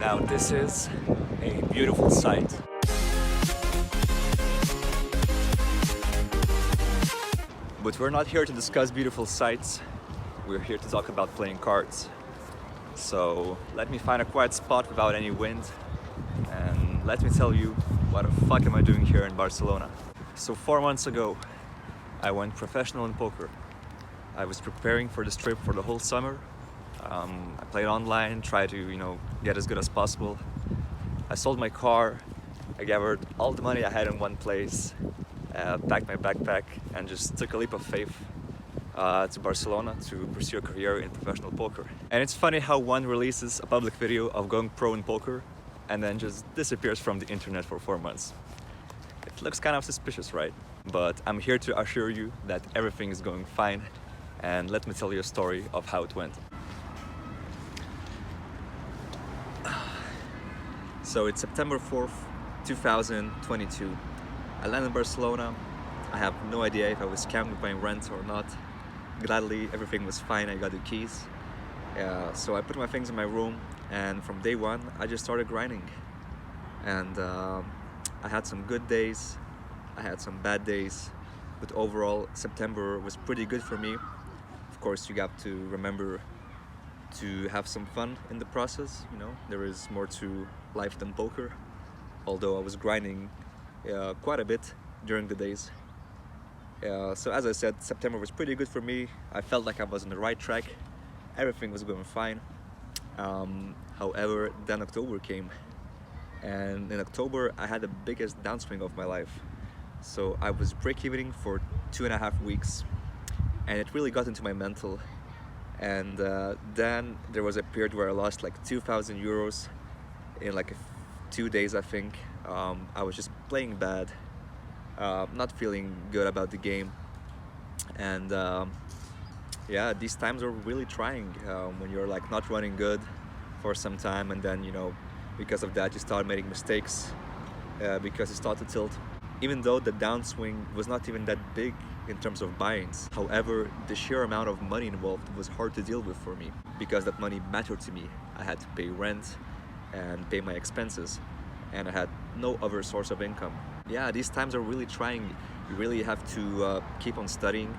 Now this is a beautiful sight. But we're not here to discuss beautiful sights, we're here to talk about playing cards. So let me find a quiet spot without any wind and let me tell you what the fuck am I doing here in Barcelona. So 4 months ago I went professional in poker. I was preparing for this trip for the whole summer. I played online, tried to get as good as possible. I sold my car, I gathered all the money I had in one place, packed my backpack and just took a leap of faith to Barcelona to pursue a career in professional poker. And it's funny how one releases a public video of going pro in poker and then just disappears from the internet for 4 months. It looks kind of suspicious, right? But I'm here to assure you that everything is going fine, and let me tell you a story of how it went. So it's September 4th, 2022. I land in Barcelona. I have no idea if I was scammed with paying rent or not. Gladly, everything was fine. I got the keys. So I put my things in my room, and from day one, I just started grinding. And I had some good days, I had some bad days, but overall, September was pretty good for me. Of course, you got to remember to have some fun in the process. There is more to life than poker. Although I was grinding quite a bit during the days. So as I said, September was pretty good for me. I felt like I was on the right track. Everything was going fine. However, then October came. And in October, I had the biggest downswing of my life. So I was break-evening for 2.5 weeks. And it really got into my mental. And then there was a period where I lost like 2,000 euros in like 2 days, I think. I was just playing bad, not feeling good about the game. And yeah, these times are really trying when you're like not running good for some time, and then because of that you start making mistakes because you start to tilt. Even though the downswing was not even that big in terms of buy-ins. However, the sheer amount of money involved was hard to deal with for me because that money mattered to me. I had to pay rent and pay my expenses, and I had no other source of income. Yeah, these times are really trying. You really have to keep on studying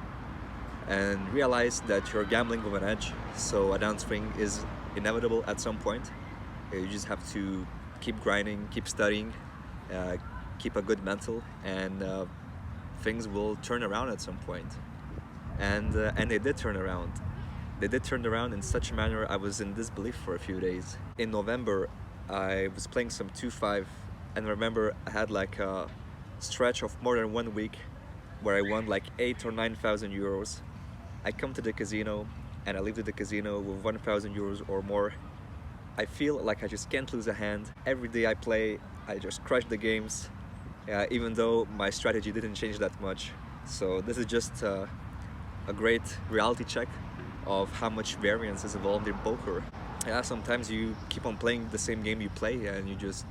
and realize that you're gambling with an edge, so a downswing is inevitable at some point. You just have to keep grinding, keep studying, keep a good mental, and things will turn around at some point. And they did turn around. They did turn around in such a manner I was in disbelief for a few days. In November, I was playing some 2-5, and I remember I had like a stretch of more than 1 week where I won like 8,000 or 9,000 euros. I come to the casino and I leave to the casino with 1,000 euros or more. I feel like I just can't lose a hand. Every day I play, I just crush the games, even though my strategy didn't change that much. So this is just a great reality check of how much variance is involved in poker. Yeah, sometimes you keep on playing the same game you play and you just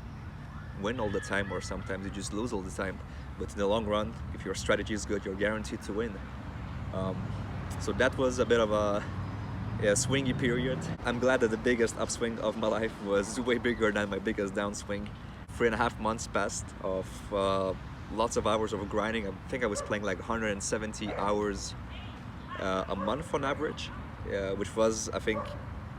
win all the time, or sometimes you just lose all the time. But in the long run, if your strategy is good, you're guaranteed to win. So that was a bit of a swingy period. I'm glad that the biggest upswing of my life was way bigger than my biggest downswing. 3.5 months passed of lots of hours of grinding. I think I was playing like 170 hours a month on average, which was, I think,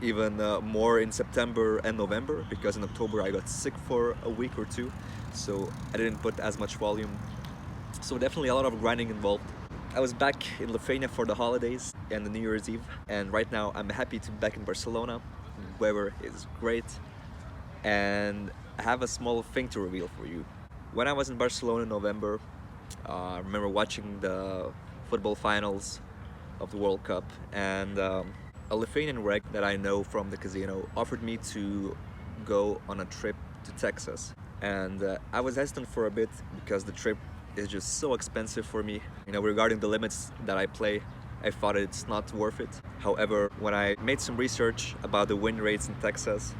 even more in September and November, because in October I got sick for a week or two, so I didn't put as much volume. So definitely a lot of grinding involved. I was back in Lithuania for the holidays and the New Year's Eve, and right now I'm happy to be back in Barcelona. Weather is great, and I have a small thing to reveal for you. When I was in Barcelona in November, I remember watching the football finals of the World Cup, and a Lithuanian reg that I know from the casino offered me to go on a trip to Texas. And I was hesitant for a bit because the trip is just so expensive for me. Regarding the limits that I play, I thought it's not worth it. However, when I made some research about the win rates in Texas,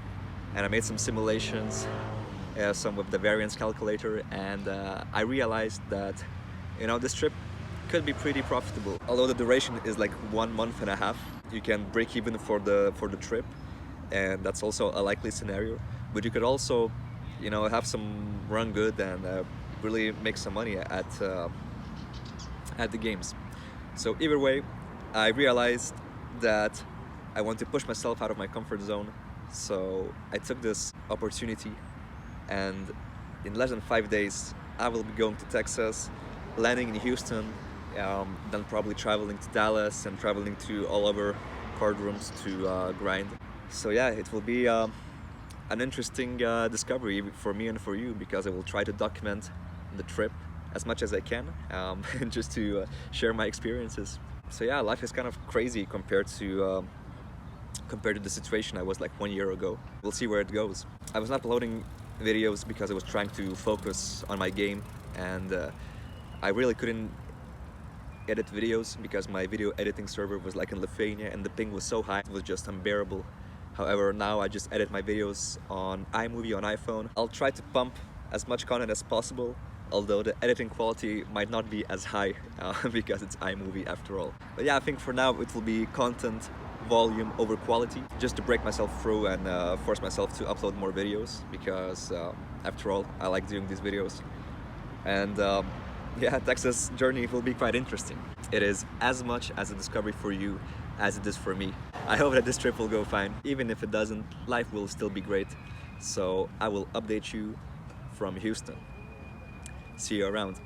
and I made some simulations, some with the variance calculator, and I realized that this trip could be pretty profitable. Although the duration is like 1.5 months, you can break even for the trip, and that's also a likely scenario. but you could also, have some run good and really make some money at the games. So either way, I realized that I want to push myself out of my comfort zone. So I took this opportunity, and in less than 5 days, I will be going to Texas, landing in Houston, then probably traveling to Dallas and traveling to all over card rooms to grind. So yeah, it will be an interesting discovery for me and for you, because I will try to document the trip as much as I can, just to share my experiences. So yeah, life is kind of crazy compared to the situation I was like 1 year ago. We'll see where it goes. I was not uploading videos because I was trying to focus on my game, and I really couldn't edit videos because my video editing server was like in Lithuania and the ping was so high, it was just unbearable. However, now I just edit my videos on iMovie on iPhone. I'll try to pump as much content as possible, although the editing quality might not be as high because it's iMovie after all. But yeah, I think for now it will be content volume over quality, just to break myself through and force myself to upload more videos, because after all, I like doing these videos. And yeah, Texas journey will be quite interesting. It is as much as a discovery for you as it is for me. I hope that this trip will go fine. Even if it doesn't, life will still be great. So I will update you from Houston. See you around.